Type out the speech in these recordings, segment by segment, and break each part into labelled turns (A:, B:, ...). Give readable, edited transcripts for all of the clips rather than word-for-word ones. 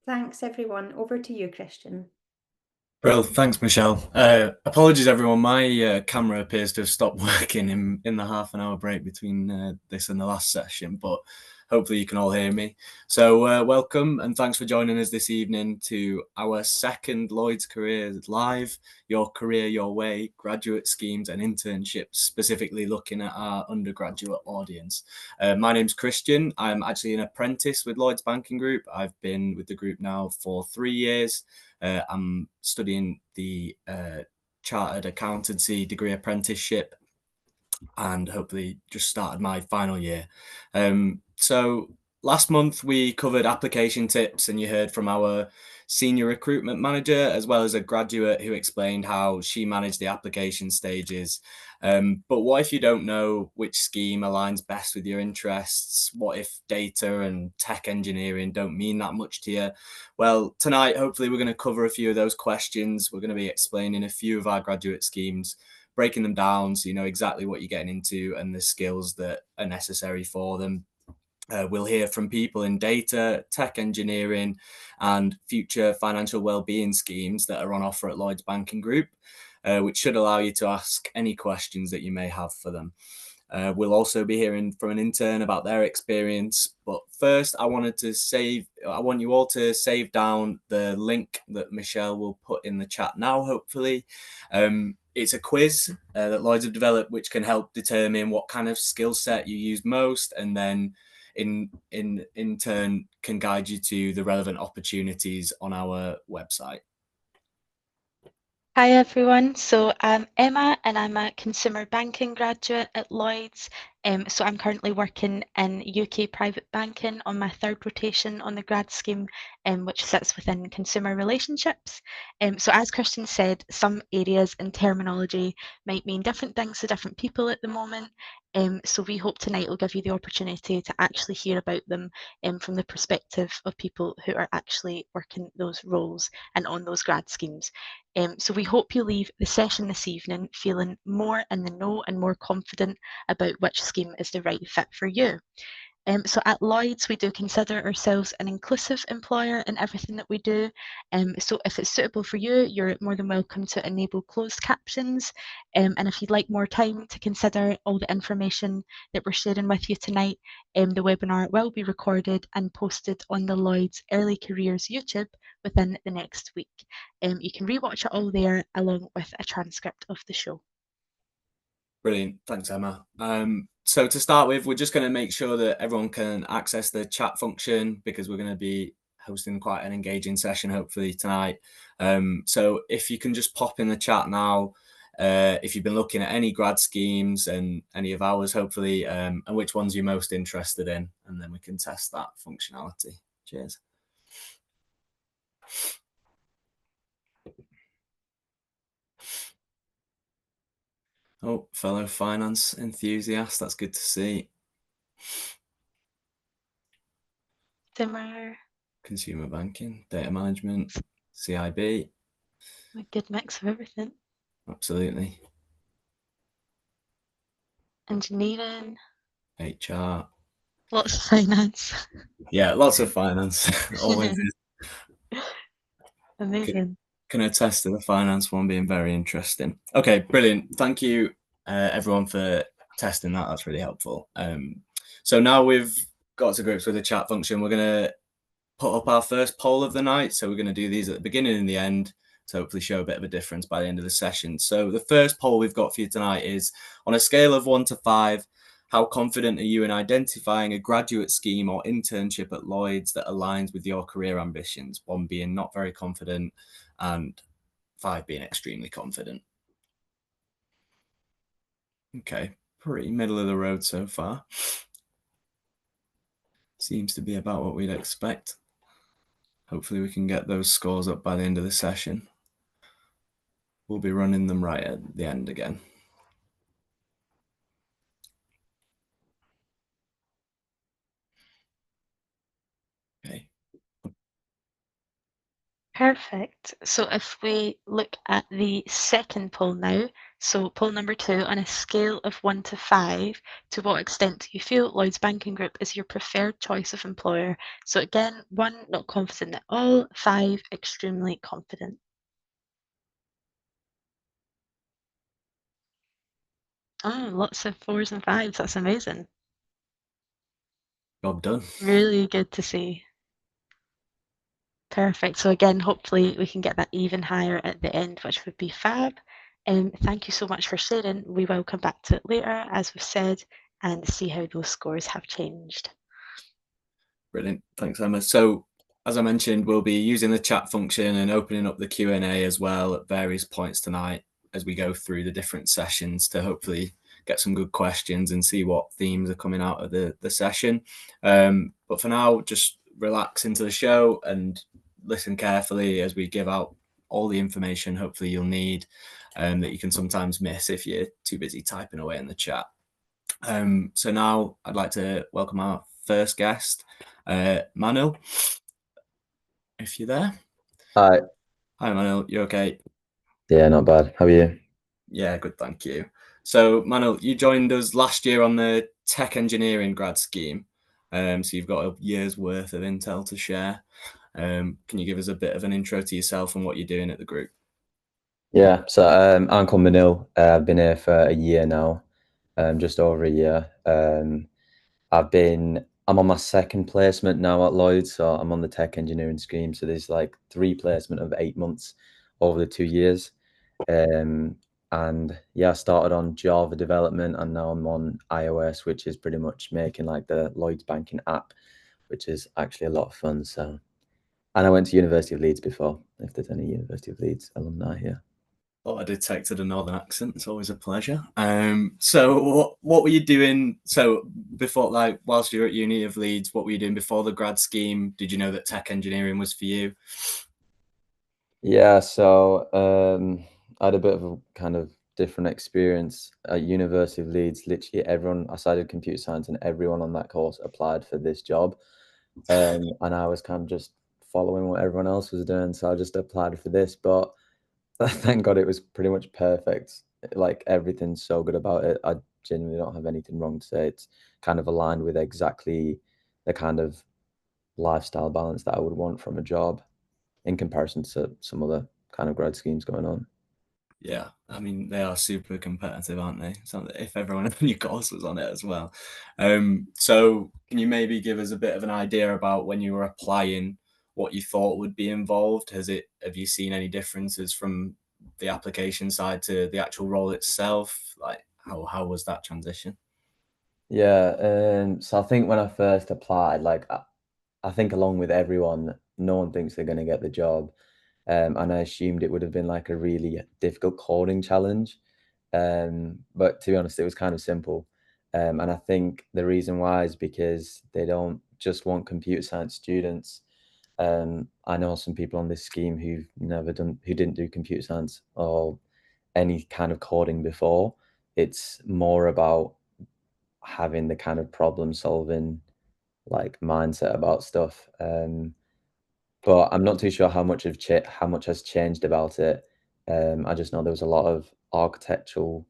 A: Thanks, everyone. Over to you, Christian.
B: Well, thanks, Michelle. Apologies, everyone. My camera appears to have stopped working in the half an hour break between this and the last session, but hopefully you can all hear me. So welcome and thanks for joining us this evening to our second Lloyds Careers Live, Your Career, Your Way, graduate schemes and internships, specifically looking at our undergraduate audience. My name's Christian. I'm actually an apprentice with Lloyds Banking Group. I've been with the group now for 3 years. I'm studying the Chartered Accountancy degree apprenticeship and hopefully just started my final year. So last month we covered application tips and you heard from our senior recruitment manager as well as a graduate who explained how she managed the application stages. But what if you don't know which scheme aligns best with your interests? What if data and tech engineering don't mean that much to you? Well, tonight, hopefully we're going to cover a few of those questions. We're going to be explaining a few of our graduate schemes, breaking them down so you know exactly what you're getting into and the skills that are necessary for them. We'll hear from people in data, tech engineering, and future financial well-being schemes that are on offer at Lloyds Banking Group, which should allow you to ask any questions that you may have for them. We'll also be hearing from an intern about their experience. But first, I want you all to save down the link that Michelle will put in the chat now, hopefully. It's a quiz that Lloyds have developed, which can help determine what kind of skill set you use most, and then in turn can guide you to the relevant opportunities on our website.
C: Hi everyone, so I'm Emma and I'm a consumer banking graduate at Lloyds. So I'm currently working in UK private banking on my third rotation on the grad scheme, which sits within consumer relationships. So as Christian said, some areas and terminology might mean different things to different people at the moment. So we hope tonight will give you the opportunity to actually hear about them from the perspective of people who are actually working those roles and on those grad schemes. So we hope you leave the session this evening feeling more in the know and more confident about which scheme is the right fit for you. So at Lloyds, we do consider ourselves an inclusive employer in everything that we do. So if it's suitable for you, you're more than welcome to enable closed captions. And if you'd like more time to consider all the information that we're sharing with you tonight, the webinar will be recorded and posted on the Lloyds Early Careers YouTube within the next week. You can rewatch it all there along with a transcript of the show.
B: Brilliant. Thanks, Emma. So to start with, we're just going to make sure that everyone can access the chat function because we're going to be hosting quite an engaging session, hopefully, tonight. So if you can just pop in the chat now, if you've been looking at any grad schemes and any of ours, hopefully, and which ones you're most interested in, and then we can test that functionality. Cheers. Oh, fellow finance enthusiast, that's good to see.
C: Dimmer.
B: Consumer banking, data management, CIB.
C: A good mix of everything.
B: Absolutely.
C: Engineering.
B: HR.
C: Lots of finance.
B: Yeah, lots of finance. Always is.
C: Amazing.
B: Can attest to the finance one being very interesting. Okay, brilliant. Thank you, everyone, for testing that. That's really helpful. So now we've got to grips with the chat function. We're going to put up our first poll of the night. So we're going to do these at the beginning and the end to hopefully show a bit of a difference by the end of the session. So the first poll we've got for you tonight is, on a scale of 1 to 5, how confident are you in identifying a graduate scheme or internship at Lloyds that aligns with your career ambitions? 1 being not very confident and 5 being extremely confident. Okay, pretty middle of the road so far. Seems to be about what we'd expect. Hopefully we can get those scores up by the end of the session. We'll be running them right at the end again. Okay.
C: Perfect. So if we look at the second poll now, so poll number 2, on a scale of 1 to 5, to what extent do you feel Lloyds Banking Group is your preferred choice of employer? So again, 1, not confident at all, 5, extremely confident. Oh, lots of 4s and 5s, that's amazing.
B: Job done.
C: Really good to see. Perfect. So again, hopefully we can get that even higher at the end, which would be fab. Thank you so much for sharing. We will come back to it later, as we've said, and see how those scores have changed.
B: Brilliant. Thanks, Emma. So as I mentioned, we'll be using the chat function and opening up the Q&A as well at various points tonight as we go through the different sessions to hopefully get some good questions and see what themes are coming out of the session. But for now, just relax into the show and listen carefully as we give out all the information hopefully you'll need that you can sometimes miss if you're too busy typing away in the chat. So now I'd like to welcome our first guest, Manil, if you're there.
D: Hi.
B: Hi, Manil. You okay?
D: Yeah, not bad. How are you?
B: Yeah, good, thank you. So, Manil, you joined us last year on the tech engineering grad scheme. So you've got a year's worth of intel to share. Can you give us a bit of an intro to yourself and what you're doing at the group?
D: Yeah, so I'm called Manil. I've been here for a year now, just over a year. I'm on my second placement now at Lloyds, so I'm on the tech engineering scheme. So there's like 3 placement of 8 months over the 2 years. And yeah, I started on Java development and now I'm on iOS, which is pretty much making like the Lloyds banking app, which is actually a lot of fun. So, and I went to University of Leeds before, if there's any University of Leeds alumni here.
B: Oh, I detected a northern accent. It's always a pleasure. So what were you doing? So before, like, whilst you were at Uni of Leeds, what were you doing before the grad scheme? Did you know that tech engineering was for you?
D: Yeah, so I had a bit of a kind of different experience at University of Leeds. Literally everyone, I studied computer science and everyone on that course applied for this job. And I was kind of just following what everyone else was doing. So I just applied for this, but thank God it was pretty much perfect. Like everything's so good about it. I genuinely don't have anything wrong to say. It's kind of aligned with exactly the kind of lifestyle balance that I would want from a job in comparison to some other kind of grad schemes going on.
B: Yeah, I mean, they are super competitive, aren't they? So if everyone on your course was on it as well. So can you maybe give us a bit of an idea about when you were applying, what you thought would be involved? Have you seen any differences from the application side to the actual role itself? Like how was that transition?
D: Yeah, so I think when I first applied, like I think along with everyone, no one thinks they're going to get the job. And I assumed it would have been like a really difficult coding challenge. But to be honest, it was kind of simple. And I think the reason why is because they don't just want computer science students. I know some people on this scheme who didn't do computer science or any kind of coding before. It's more about having the kind of problem solving like mindset about stuff. But I'm not too sure how much how much has changed about it. I just know there was a lot of architectural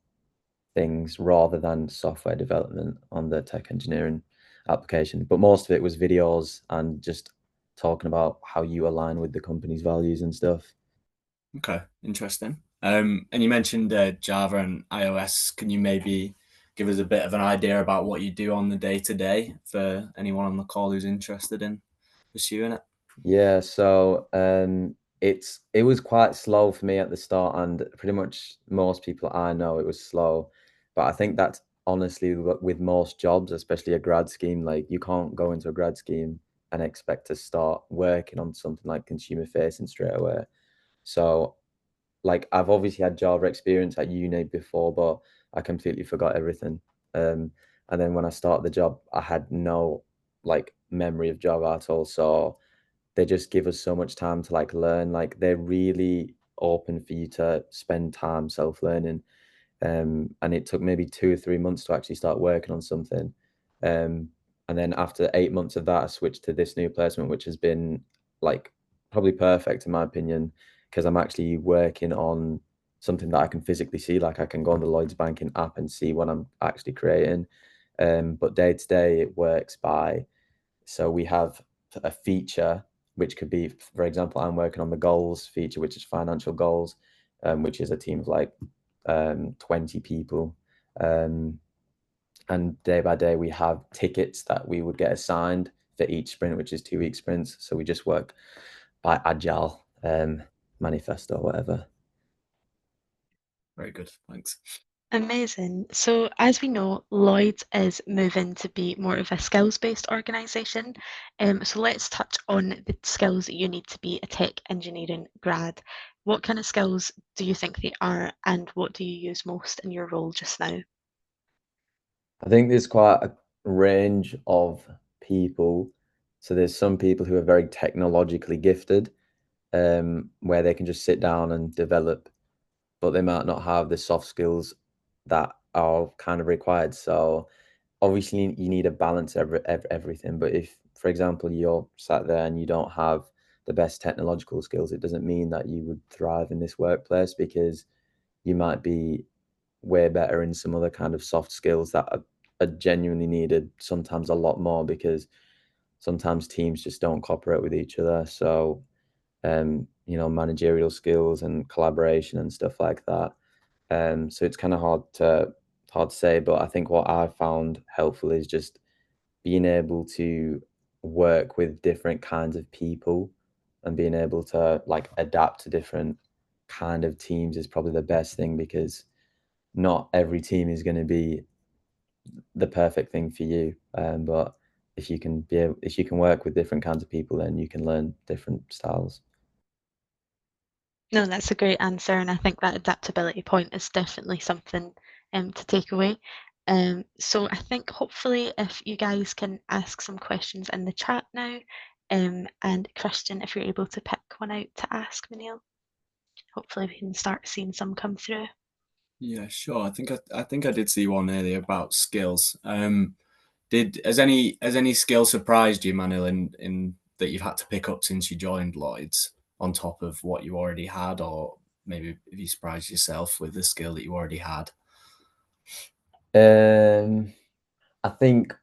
D: things rather than software development on the tech engineering application. But most of it was videos and just talking about how you align with the company's values and stuff.
B: Okay, interesting. And you mentioned Java and iOS. Can you maybe give us a bit of an idea about what you do on the day-to-day for anyone on the call who's interested in pursuing it?
D: Yeah, so it was quite slow for me at the start, and pretty much most people I know it was slow. But I think that's honestly with most jobs, especially a grad scheme, like you can't go into a grad scheme and expect to start working on something like consumer facing straight away. So like I've obviously had Java experience at uni before, but I completely forgot everything. And then when I started the job, I had no like memory of Java at all. So they just give us so much time to like learn. Like they're really open for you to spend time self-learning. And it took maybe 2 or 3 months to actually start working on something. And then after 8 months of that, I switched to this new placement, which has been like probably perfect in my opinion, because I'm actually working on something that I can physically see. Like I can go on the Lloyds banking app and see what I'm actually creating. But day to day, it works by, so we have a feature which could be, for example, I'm working on the goals feature, which is financial goals, which is a team of like 20 people. And day by day, we have tickets that we would get assigned for each sprint, which is 2-week sprints. So we just work by agile manifesto or whatever.
B: Very good, thanks.
C: Amazing. So as we know, Lloyds is moving to be more of a skills-based organisation. So let's touch on the skills that you need to be a tech engineering grad. What kind of skills do you think they are, and what do you use most in your role just now?
D: I think there's quite a range of people. So there's some people who are very technologically gifted, where they can just sit down and develop, but they might not have the soft skills that are kind of required. So obviously you need a balance of everything. But if, for example, you're sat there and you don't have the best technological skills, it doesn't mean that you would thrive in this workplace, because you might be way better in some other kind of soft skills that are genuinely needed, sometimes a lot more, because sometimes teams just don't cooperate with each other. So managerial skills and collaboration and stuff like that. So it's kind of hard to say, but I think what I've found helpful is just being able to work with different kinds of people and being able to like adapt to different kind of teams is probably the best thing, because not every team is going to be the perfect thing for you. But if you can work with different kinds of people, then you can learn different styles.
C: No, that's a great answer, and I think that adaptability point is definitely something to take away. So I think hopefully if you guys can ask some questions in the chat now, and Christian, if you're able to pick one out to ask Manil, hopefully we can start seeing some come through.
B: Yeah, sure. I think I did see one earlier about skills. Has any skill surprised you, Manil, in that you've had to pick up since you joined Lloyds on top of what you already had, or maybe if you surprised yourself with the skill that you already had?
D: I think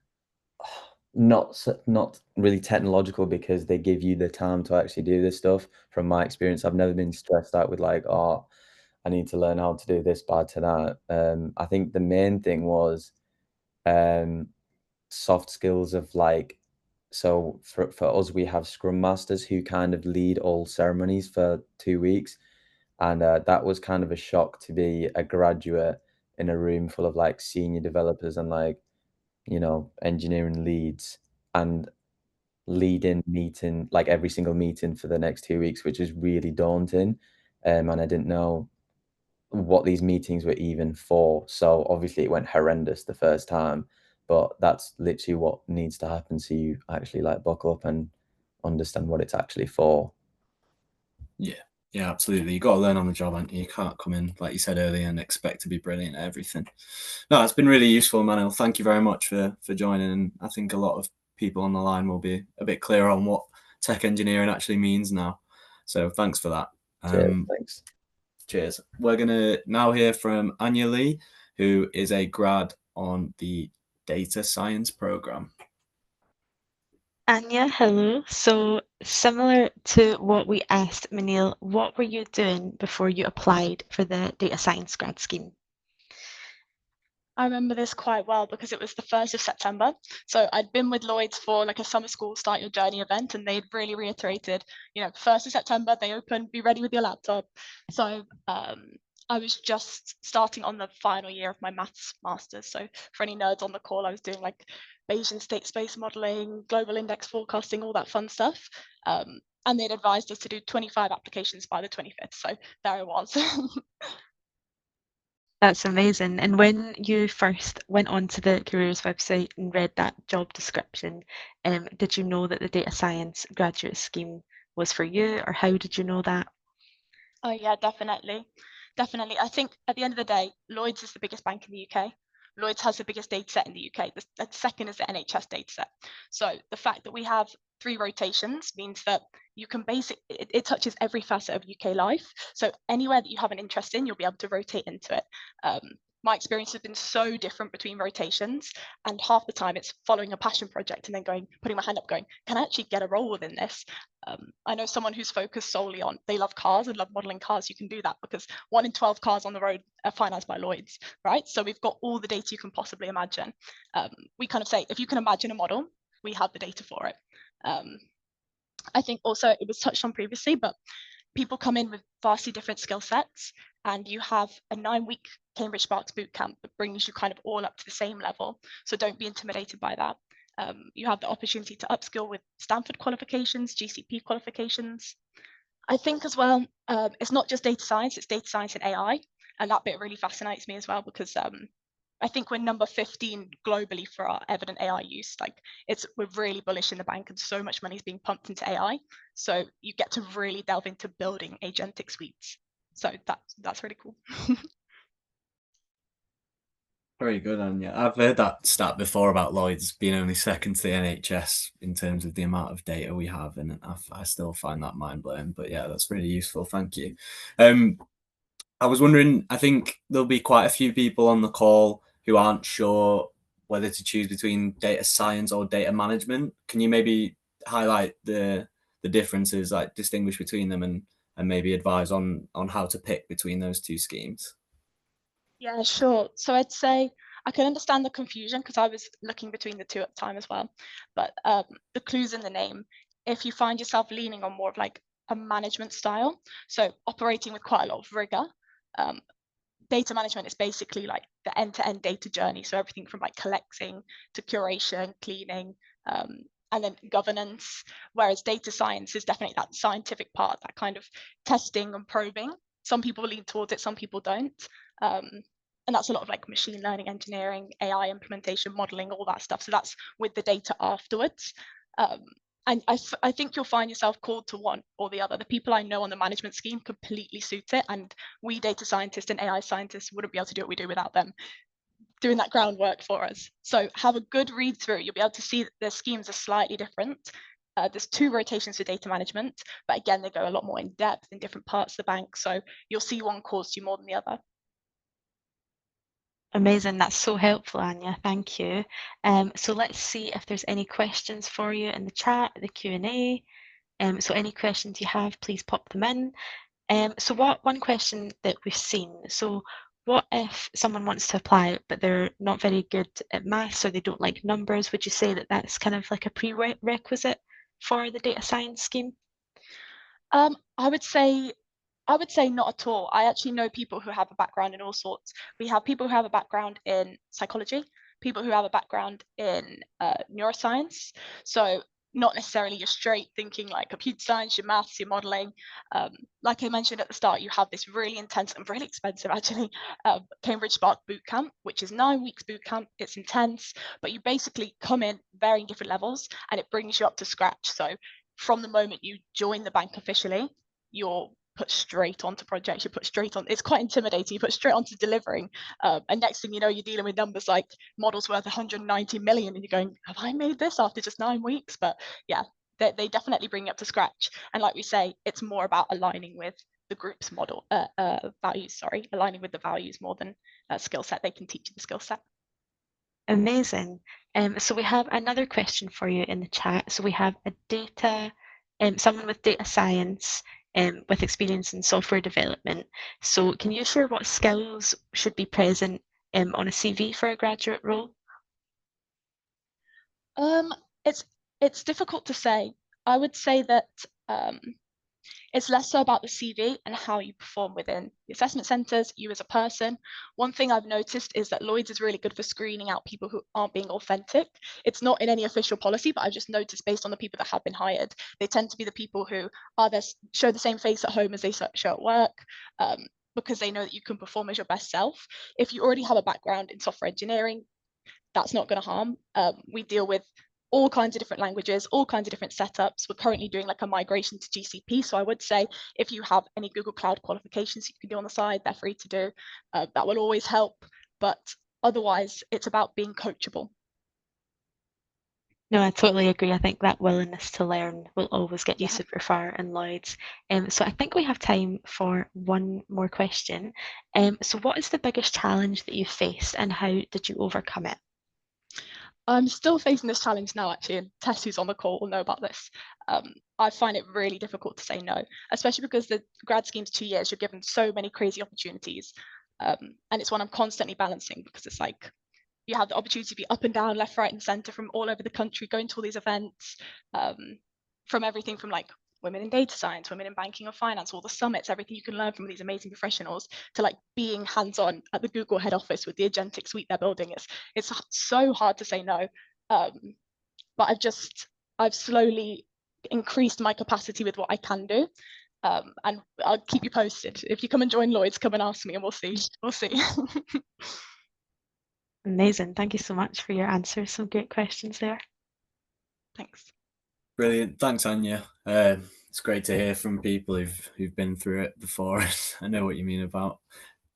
D: not really technological, because they give you the time to actually do this stuff. From my experience, I've never been stressed out with like, oh, I need to learn how to do this by tonight. I think the main thing was soft skills of like, so for us, we have scrum masters who kind of lead all ceremonies for 2 weeks. And that was kind of a shock to be a graduate in a room full of like senior developers and like, engineering leads, and leading meeting, like every single meeting for the next 2 weeks, which is really daunting. And I didn't know what these meetings were even for. So obviously it went horrendous the first time, but that's literally what needs to happen. So you actually like buckle up and understand what it's actually for.
B: Yeah, absolutely. You got to learn on the job, and you can't come in, like you said earlier, and expect to be brilliant at everything. No, it's been really useful, Manuel. Thank you very much for joining. And I think a lot of people on the line will be a bit clearer on what tech engineering actually means now. So thanks for that.
D: Thanks.
B: Cheers. We're going to now hear from Anya Lee, who is a grad on the data science program.
C: Anya, hello. So similar to what we asked Manil, what were you doing before you applied for the data science grad scheme?
E: I remember this quite well because it was the 1st of September. So I'd been with Lloyds for like a summer school start your journey event, and they'd really reiterated, 1st of September, they open, be ready with your laptop. So I was just starting on the final year of my maths masters. So for any nerds on the call, I was doing like Bayesian state space modeling, global index forecasting, all that fun stuff. And they'd advised us to do 25 applications by the 25th. So there I was.
C: That's amazing. And when you first went onto the careers website and read that job description, did you know that the data science graduate scheme was for you, or how did you know that?
E: Oh yeah, definitely. Definitely. I think at the end of the day, Lloyds is the biggest bank in the UK. Lloyds has the biggest data set in the UK. The second is the NHS data set. So the fact that we have 3 rotations means that you can it touches every facet of UK life. So anywhere that you have an interest in, you'll be able to rotate into it. My experience has been so different between rotations, and half the time it's following a passion project and then putting my hand up going, can I actually get a role within this? I know someone who's focused solely on, they love cars and love modeling cars. You can do that because 1 in 12 cars on the road are financed by Lloyds, right? So we've got all the data you can possibly imagine. We kind of say, if you can imagine a model, we have the data for it. I think also it was touched on previously, but people come in with vastly different skill sets, and you have a 9-week Cambridge Sparks bootcamp that brings you kind of all up to the same level. So don't be intimidated by that. You have the opportunity to upskill with Stanford qualifications, GCP qualifications. I think as well, it's not just data science, it's data science and AI. And that bit really fascinates me as well, because I think we're number 15 globally for our evident AI use. Like we're really bullish in the bank, and so much money is being pumped into AI. So you get to really delve into building agentic suites. So that's really cool.
B: Very good, Anya. I've heard that stat before about Lloyds being only second to the NHS in terms of the amount of data we have, and I still find that mind-blowing. But yeah, that's really useful. Thank you. I was wondering, I think there'll be quite a few people on the call who aren't sure whether to choose between data science or data management. Can you maybe highlight the differences, like distinguish between them, and maybe advise on how to pick between those two schemes?
E: Yeah, sure. So I'd say I can understand the confusion because I was looking between the two at the time as well. But the clue's in the name. If you find yourself leaning on more of like a management style, so operating with quite a lot of rigor, data management is basically like the end-to-end data journey. So everything from like collecting to curation, cleaning, and then governance. Whereas data science is definitely that scientific part, that kind of testing and probing. Some people lean towards it, some people don't. And that's a lot of like machine learning, engineering, AI implementation, modeling, all that stuff. So that's with the data afterwards. And I think you'll find yourself called to one or the other. The people I know on the management scheme completely suit it. And we data scientists and AI scientists wouldn't be able to do what we do without them doing that groundwork for us. So have a good read through. You'll be able to see that the schemes are slightly different. There's 2 rotations for data management, but again, they go a lot more in depth in different parts of the bank. So you'll see one calls to you more than the other.
C: Amazing, that's so helpful, Anya, thank you. So let's see if there's any questions for you in the chat, the Q&A. So any questions you have, please pop them in. So one question that we've seen, so what if someone wants to apply but they're not very good at maths or they don't like numbers? Would you say that that's kind of like a prerequisite for the data science scheme?
E: I would say not at all. I actually know people who have a background in all sorts. We have people who have a background in psychology, people who have a background in neuroscience. So not necessarily your straight thinking like computer science, your maths, your modeling. Like I mentioned at the start, you have this really intense and really expensive actually Cambridge Spark bootcamp, which is 9 weeks bootcamp. It's intense, but you basically come in varying different levels and it brings you up to scratch. So from the moment you join the bank officially, you're put straight onto projects, you put straight on, it's quite intimidating, you put straight onto delivering. And next thing you know, you're dealing with numbers like models worth 190 million and you're going, have I made this after just 9 weeks? But yeah, they definitely bring you up to scratch. And like we say, it's more about aligning with the group's model, values, aligning with the values more than a skill set. They can teach you the skill set.
C: Amazing. So we have another question for you in the chat. So we have someone with data science with experience in software development. So can you share what skills should be present on a CV for a graduate role?
E: It's difficult to say. I would say that it's less so about the CV and how you perform within the assessment centres, you as a person. One thing I've noticed is that Lloyds is really good for screening out people who aren't being authentic. It's not in any official policy, but I've just noticed based on the people that have been hired, they tend to be the people who are there, show the same face at home as they show at work, because they know that you can perform as your best self. If you already have a background in software engineering, that's not going to harm. We deal with all kinds of different languages, all kinds of different setups. We're currently doing like a migration to GCP. So I would say if you have any Google Cloud qualifications you can do on the side, they're free to do. That will always help. But otherwise, it's about being coachable.
C: No, I totally agree. I think that willingness to learn will always get you
E: Yeah.
C: super far in Lloyds. So I think we have time for one more question. So what is the biggest challenge that you faced and how did you overcome it?
E: I'm still facing this challenge now, actually, and Tess, who's on the call, will know about this. I find it really difficult to say no, especially because the grad scheme's 2 years, you're given so many crazy opportunities. And it's one I'm constantly balancing because it's like, you have the opportunity to be up and down, left, right, and center from all over the country, going to all these events, from everything from like women in data science, women in banking or finance, all the summits, everything you can learn from these amazing professionals, to like being hands-on at the Google head office with the agentic suite they're building. It's so hard to say no. But I've slowly increased my capacity with what I can do. And I'll keep you posted. If you come and join Lloyds, come and ask me and we'll see.
C: Amazing. Thank you so much for your answers. Some great questions there.
E: Thanks.
B: Brilliant. Thanks, Anya. It's great to hear from people who've been through it before. I know what you mean about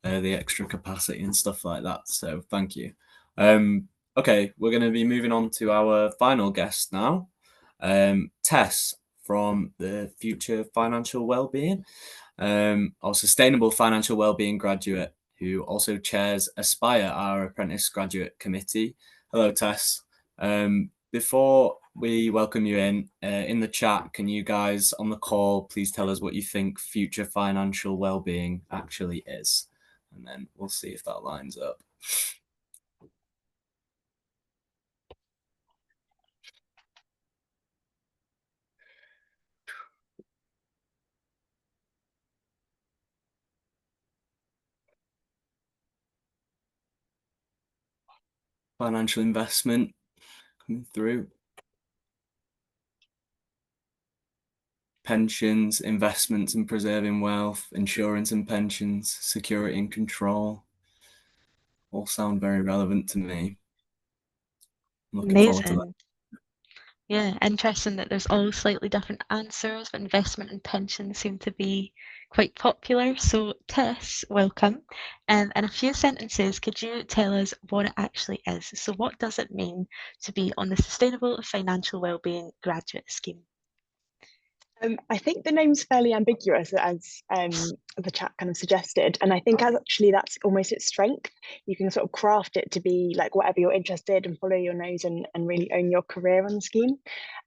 B: the extra capacity and stuff like that. So thank you. Okay, we're going to be moving on to our final guest now, Tess from the Future Financial Wellbeing, our Sustainable Financial Wellbeing graduate who also chairs Aspire, our apprentice graduate committee. Hello, Tess. Before we welcome you in the chat, can you guys on the call please tell us what you think future financial well-being actually is? And then we'll see if that lines up. Financial investment coming through. Pensions, investments and preserving wealth, insurance and pensions, security and control. All sound very relevant to me. I'm looking forward to that.
C: Amazing. Yeah, interesting that there's all slightly different answers, but investment and pensions seem to be quite popular. So, Tess, welcome. In a few sentences, could you tell us what it actually is? So, what does it mean to be on the Sustainable Financial Wellbeing Graduate Scheme?
F: I think the name's fairly ambiguous, as the chat kind of suggested, and I think actually that's almost its strength. You can sort of craft it to be like whatever you're interested and follow your nose and really own your career on the scheme.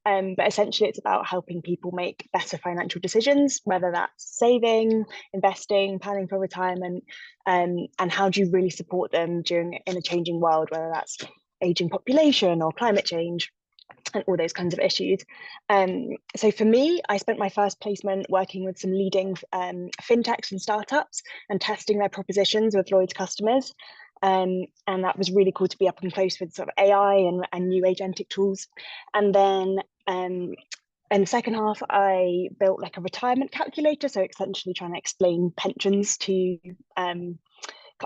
F: But essentially, it's about helping people make better financial decisions, whether that's saving, investing, planning for retirement, and how do you really support them in a changing world, whether that's aging population or climate change, and all those kinds of issues. So for me, I spent my first placement working with some leading fintechs and startups and testing their propositions with Lloyds customers. And that was really cool to be up and close with sort of AI and new agentic tools. And then in the second half, I built like a retirement calculator. So essentially trying to explain pensions to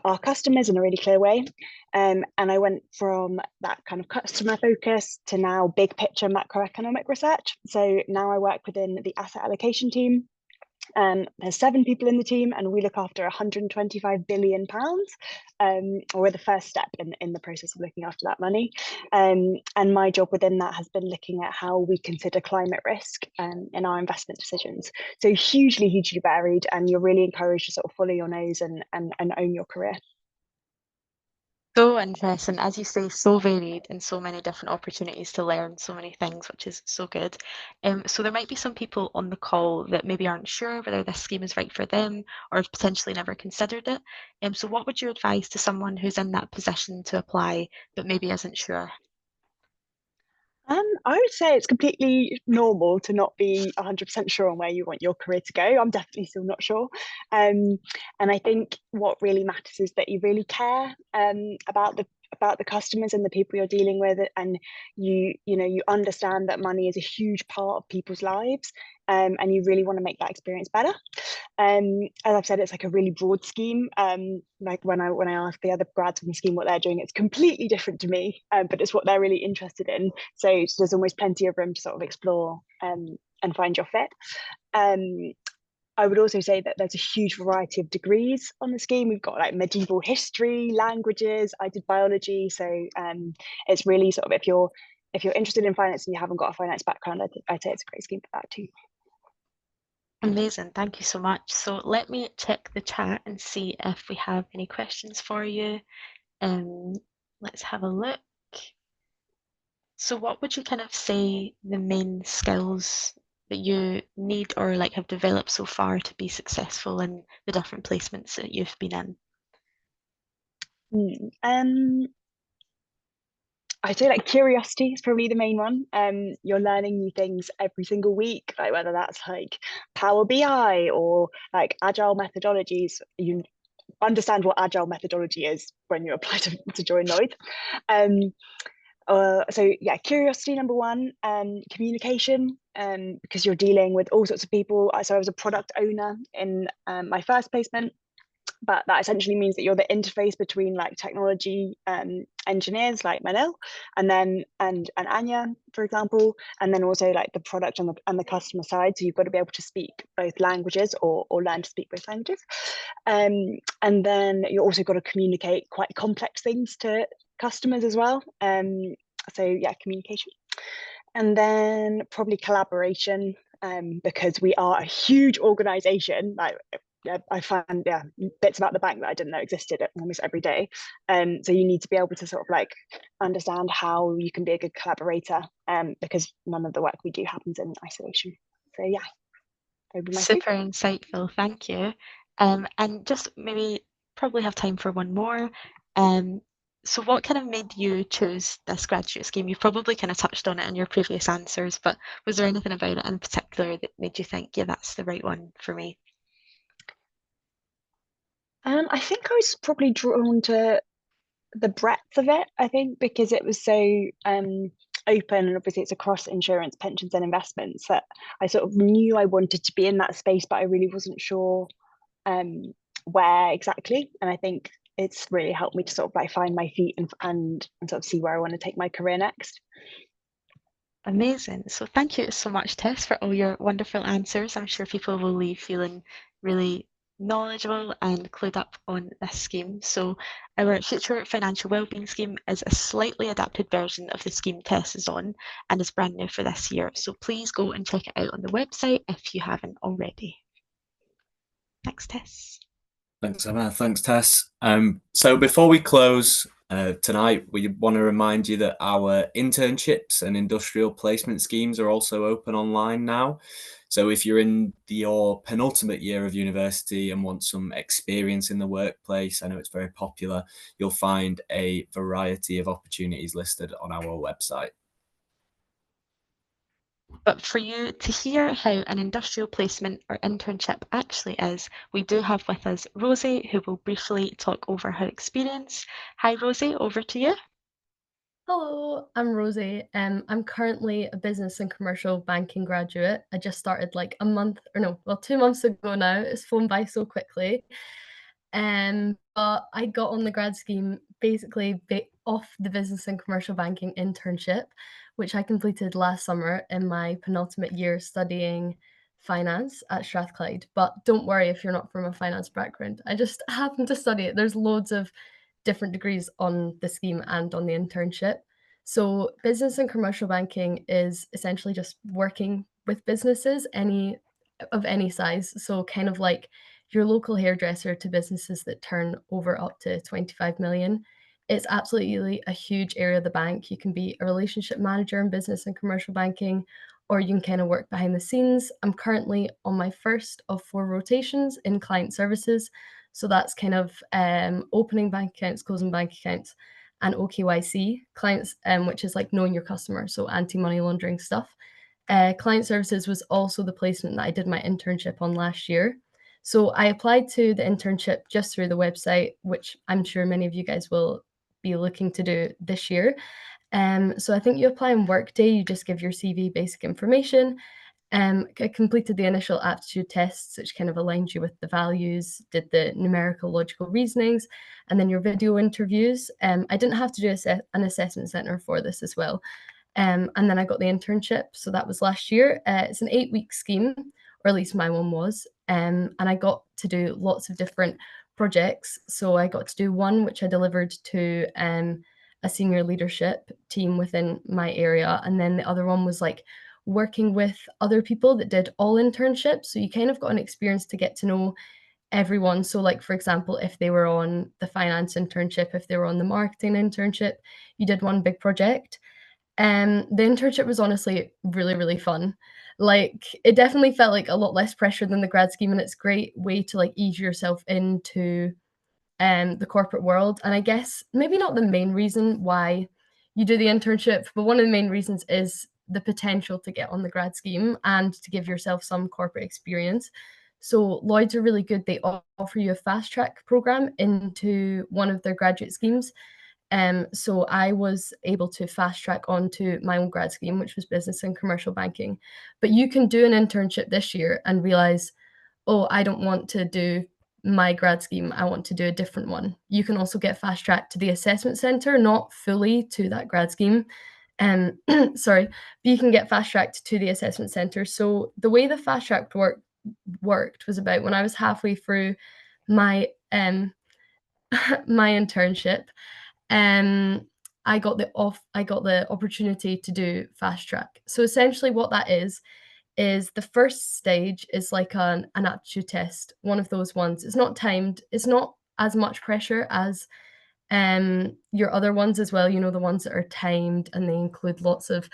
F: our customers in a really clear way. And I went from that kind of customer focus to now big picture macroeconomic research. So now I work within the asset allocation team. There's 7 people in the team and we look after £125 billion. We're the first step in the process of looking after that money. And my job within that has been looking at how we consider climate risk in our investment decisions. So hugely varied, and you're really encouraged to sort of follow your nose and own your career.
C: So interesting, as you say, so varied and so many different opportunities to learn so many things, which is so good. So there might be some people on the call that maybe aren't sure whether this scheme is right for them or have potentially never considered it. So what would you advise to someone who's in that position to apply but maybe isn't sure?
F: I would say it's completely normal to not be 100% sure on where you want your career to go. I'm definitely still not sure. And I think what really matters is that you really care about the customers and the people you're dealing with, and you understand that money is a huge part of people's lives, and you really want to make that experience better. As I've said, it's like a really broad scheme. Like when I ask the other grads on the scheme what they're doing, it's completely different to me, but it's what they're really interested in. So there's almost plenty of room to sort of explore and find your fit. I would also say that there's a huge variety of degrees on the scheme. We've got like medieval history, languages. I did biology, so it's really sort of if you're if you're interested in finance and you haven't got a finance background, I'd say it's a great scheme for that too.
C: Amazing, thank you so much. So let me check the chat and see if we have any questions for you. Let's have a look. So what would you kind of say the main skills that you need or like have developed so far to be successful in the different placements that you've been in?
F: I'd say like curiosity is probably the main one. You're learning new things every single week, like whether that's like Power BI or like agile methodologies. You understand what agile methodology is when you apply to join Lloyds. So yeah, curiosity number one, communication, because you're dealing with all sorts of people. So I was a product owner in my first placement, but that essentially means that you're the interface between like technology engineers like Manil and Anya, for example, and then also like the product and the customer side. So you've got to be able to speak both languages or learn to speak both languages. And then you also got to communicate quite complex things to customers as well. So yeah, communication. And then probably collaboration, because we are a huge organization. Like I find bits about the bank that I didn't know existed almost every day. So you need to be able to sort of like understand how you can be a good collaborator, because none of the work we do happens in isolation. So yeah, that would be my
C: Super insightful, thank you. And just maybe probably have time for one more. So what kind of made you choose this graduate scheme? You've probably kind of touched on it in your previous answers, but was there anything about it in particular that made you think, yeah, that's the right one for me?
F: I think I was probably drawn to the breadth of it, I think, because it was so open, and obviously it's across insurance, pensions and investments, that I sort of knew I wanted to be in that space, but I really wasn't sure where exactly. And I think it's really helped me to sort of like find my feet and sort of see where I want to take my career next.
C: Amazing. So thank you so much, Tess, for all your wonderful answers. I'm sure people will leave feeling really knowledgeable and clued up on this scheme. So our Future Financial Wellbeing Scheme is a slightly adapted version of the scheme Tess is on and is brand new for this year. So please go and check it out on the website if you haven't already. Thanks, Tess.
B: Thanks, Emma. Thanks, Tess. So before we close tonight, we want to remind you that our internships and industrial placement schemes are also open online now. So if you're in your penultimate year of university and want some experience in the workplace, I know it's very popular, you'll find a variety of opportunities listed on our website.
C: But for you to hear how an industrial placement or internship actually is, we do have with us Rosie, who will briefly talk over her experience. Hi, Rosie, over to you.
G: Hello, I'm Rosie. I'm currently a business and commercial banking graduate. I just started like 2 months ago now. It's flown by so quickly. But I got on the grad scheme basically off the business and commercial banking internship, which I completed last summer in my penultimate year studying finance at Strathclyde. But don't worry if you're not from a finance background. I just happened to study it. There's loads of different degrees on the scheme and on the internship. So business and commercial banking is essentially just working with businesses of any size. So kind of like your local hairdresser to businesses that turn over up to 25 million. It's absolutely a huge area of the bank. You can be a relationship manager in business and commercial banking, or you can kind of work behind the scenes. I'm currently on my first of 4 rotations in client services. So that's kind of opening bank accounts, closing bank accounts, and OKYC clients, which is like knowing your customer, so anti-money laundering stuff. Client services was also the placement that I did my internship on last year. So I applied to the internship just through the website, which I'm sure many of you guys will be looking to do this year. So I think you apply on Workday, you just give your CV basic information. I completed the initial aptitude tests, which kind of aligned you with the values, did the numerical logical reasonings, and then your video interviews. I didn't have to do an assessment center for this as well. And then I got the internship. So that was last year. It's an 8-week scheme, or at least my one was. And I got to do lots of different projects. So I got to do one which I delivered to a senior leadership team within my area. And then the other one was like working with other people that did all internships. So you kind of got an experience to get to know everyone. So like, for example, if they were on the finance internship, if they were on the marketing internship, you did one big project. The internship was honestly really, really fun. Like, it definitely felt like a lot less pressure than the grad scheme, and it's a great way to like ease yourself into the corporate world. And I guess maybe not the main reason why you do the internship, but one of the main reasons is the potential to get on the grad scheme and to give yourself some corporate experience. So Lloyds are really good. They offer you a fast track program into one of their graduate schemes. So I was able to fast track onto my own grad scheme, which was business and commercial banking. But you can do an internship this year and realize, oh, I don't want to do my grad scheme. I want to do a different one. You can also get fast tracked to the assessment center, not fully to that grad scheme. Sorry, but you can get fast tracked to the assessment center. So the way the fast track worked was about when I was halfway through my my internship. I got the opportunity to do fast track. So essentially what that is the first stage is like an aptitude test, one of those ones. It's not timed, it's not as much pressure as your other ones as well, you know, the ones that are timed and they include lots of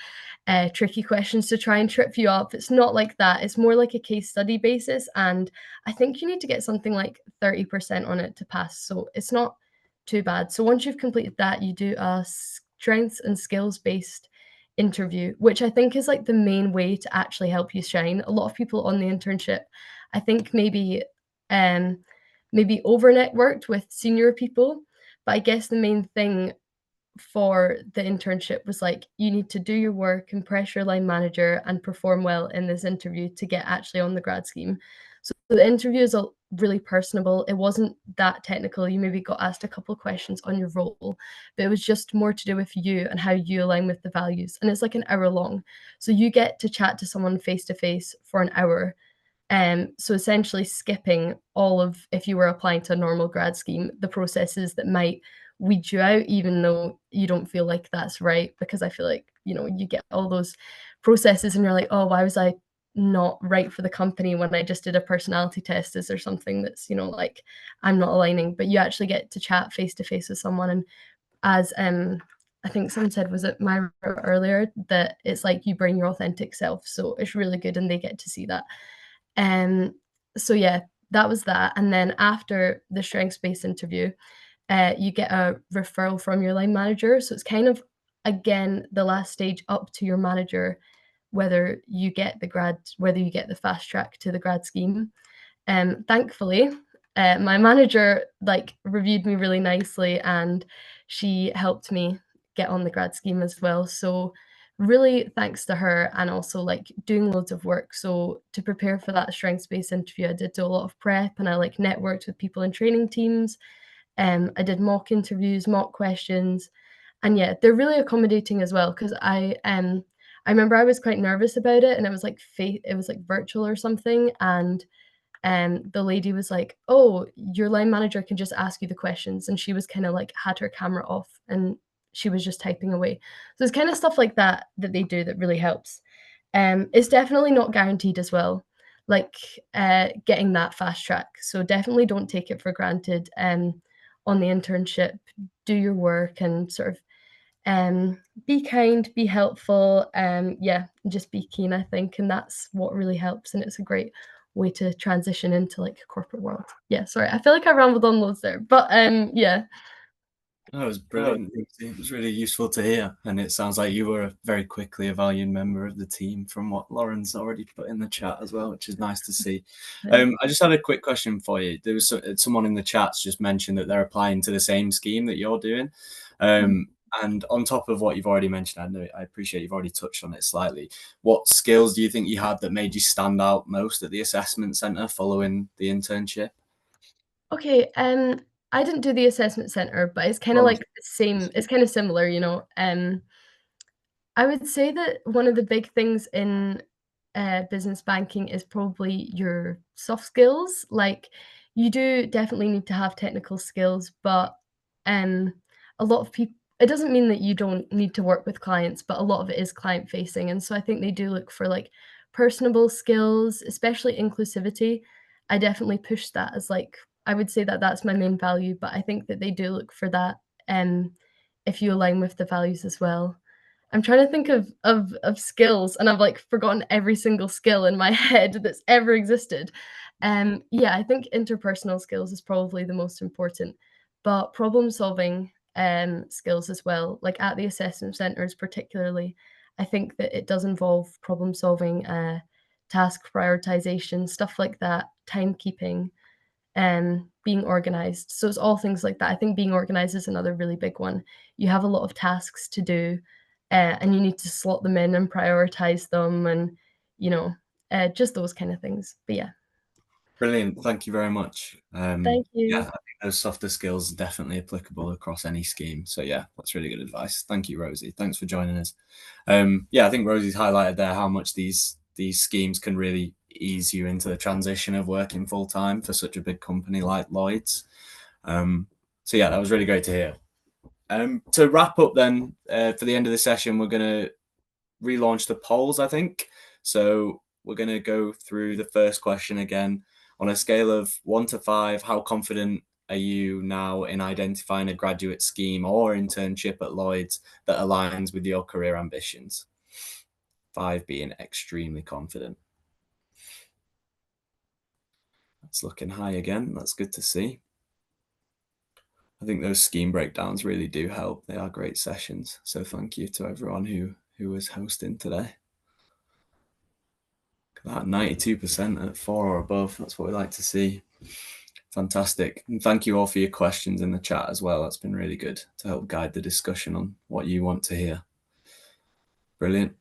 G: tricky questions to try and trip you up. It's not like that. It's more like a case study basis, and I think you need to get something like 30% on it to pass, so it's not too bad. So once you've completed that, you do a strengths and skills based interview, which I think is like the main way to actually help you shine. A lot of people on the internship, I think maybe over networked with senior people, but I guess the main thing for the internship was like, you need to do your work, impress your line manager, and perform well in this interview to get actually on the grad scheme. So the interview is really personable. It wasn't that technical. You maybe got asked a couple of questions on your role, but it was just more to do with you and how you align with the values. And it's like an hour long. So you get to chat to someone face to face for an hour. So essentially skipping all of, if you were applying to a normal grad scheme, the processes that might weed you out, even though you don't feel like that's right. Because I feel like, you know, you get all those processes and you're like, oh, why was I not right for the company when I just did a personality test? Is there something that's, you know, like I'm not aligning? But you actually get to chat face to face with someone. And as I think someone said, was it Myra earlier, that it's like you bring your authentic self. So it's really good and they get to see that. So yeah, that was that. And then after the strengths-based interview, you get a referral from your line manager. So it's kind of, again, the last stage up to your manager, whether you get the fast track to the grad scheme. Thankfully, my manager like reviewed me really nicely and she helped me get on the grad scheme as well. So really thanks to her, and also like doing loads of work. So to prepare for that strengths-based interview, I did do a lot of prep and I like networked with people in training teams. I did mock interviews, mock questions, and yeah, they're really accommodating as well, because I remember I was quite nervous about it, and it was like virtual or something, and the lady was like, oh, your line manager can just ask you the questions, and she was kind of like had her camera off and she was just typing away. So it's kind of stuff like that they do that really helps. It's definitely not guaranteed as well, like getting that fast track. So definitely don't take it for granted. On the internship, do your work and sort of be kind, be helpful, yeah, just be keen, I think, and that's what really helps, and it's a great way to transition into like corporate world. Yeah, sorry, I feel like I rambled on loads there, but yeah.
B: That was brilliant. It was really useful to hear, and it sounds like you were very quickly a valued member of the team from what Lauren's already put in the chat as well, which is nice to see. I just had a quick question for you. There was someone in the chats just mentioned that they're applying to the same scheme that you're doing. And on top of what you've already mentioned, I appreciate you've already touched on it slightly. What skills do you think you had that made you stand out most at the assessment centre following the internship?
G: Okay, I didn't do the assessment center, but it's kind of like the same. It's kind of similar, you know. I would say that one of the big things in business banking is probably your soft skills. Like, you do definitely need to have technical skills, but a lot of people, it doesn't mean that you don't need to work with clients, but a lot of it is client facing. And so I think they do look for like personable skills, especially inclusivity. I definitely push that as like, I would say that that's my main value, but I think that they do look for that if you align with the values as well. I'm trying to think of skills, and I've like forgotten every single skill in my head that's ever existed. Yeah, I think interpersonal skills is probably the most important, but problem solving skills as well, like at the assessment centers particularly. I think that it does involve problem solving, task prioritization, stuff like that, timekeeping, being organized. So it's all things like that. I think being organized is another really big one. You have a lot of tasks to do, and you need to slot them in and prioritize them, and you know, just those kind of things. But yeah.
B: Brilliant. Thank you very much.
G: Thank you.
B: Yeah, I think those softer skills are definitely applicable across any scheme. So yeah, that's really good advice. Thank you, Rosie. Thanks for joining us. Yeah, I think Rosie's highlighted there how much these schemes can really ease you into the transition of working full time for such a big company like Lloyds. So yeah, that was really great to hear. To wrap up then, for the end of the session, we're going to relaunch the polls, I think. So we're going to go through the first question again. On a scale of 1 to 5, how confident are you now in identifying a graduate scheme or internship at Lloyds that aligns with your career ambitions? 5 being extremely confident. That's looking high again. That's good to see. I think those scheme breakdowns really do help. They are great sessions. So thank you to everyone who was hosting today. That 92% at 4 or above. That's what we like to see. Fantastic. And thank you all for your questions in the chat as well. That's been really good to help guide the discussion on what you want to hear. Brilliant.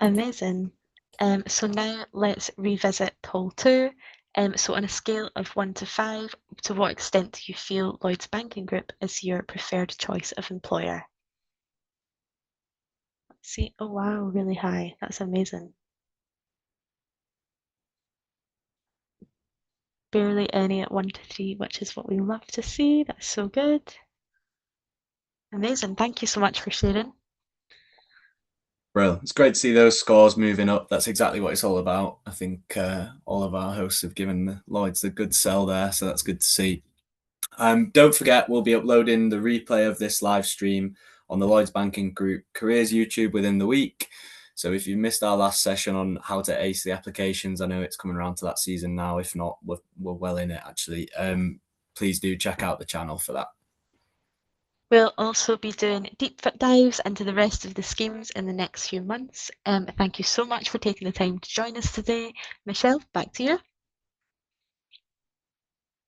C: Amazing. So now let's revisit poll 2. So on a scale of 1 to 5, to what extent do you feel Lloyds Banking Group is your preferred choice of employer? Let's see. Oh wow, really high. That's amazing. Barely any at 1 to 3, which is what we love to see. That's so good. Amazing. Thank you so much for sharing.
B: Bro, it's great to see those scores moving up. That's exactly what it's all about. I think all of our hosts have given the Lloyds a good sell there, so that's good to see. Don't forget, we'll be uploading the replay of this live stream on the Lloyds Banking Group Careers YouTube within the week. So if you missed our last session on how to ace the applications, I know it's coming around to that season now. If not, we're well in it, actually. Please do check out the channel for that.
C: We'll also be doing deep dives into the rest of the schemes in the next few months. Thank you so much for taking the time to join us today. Michelle, back to you.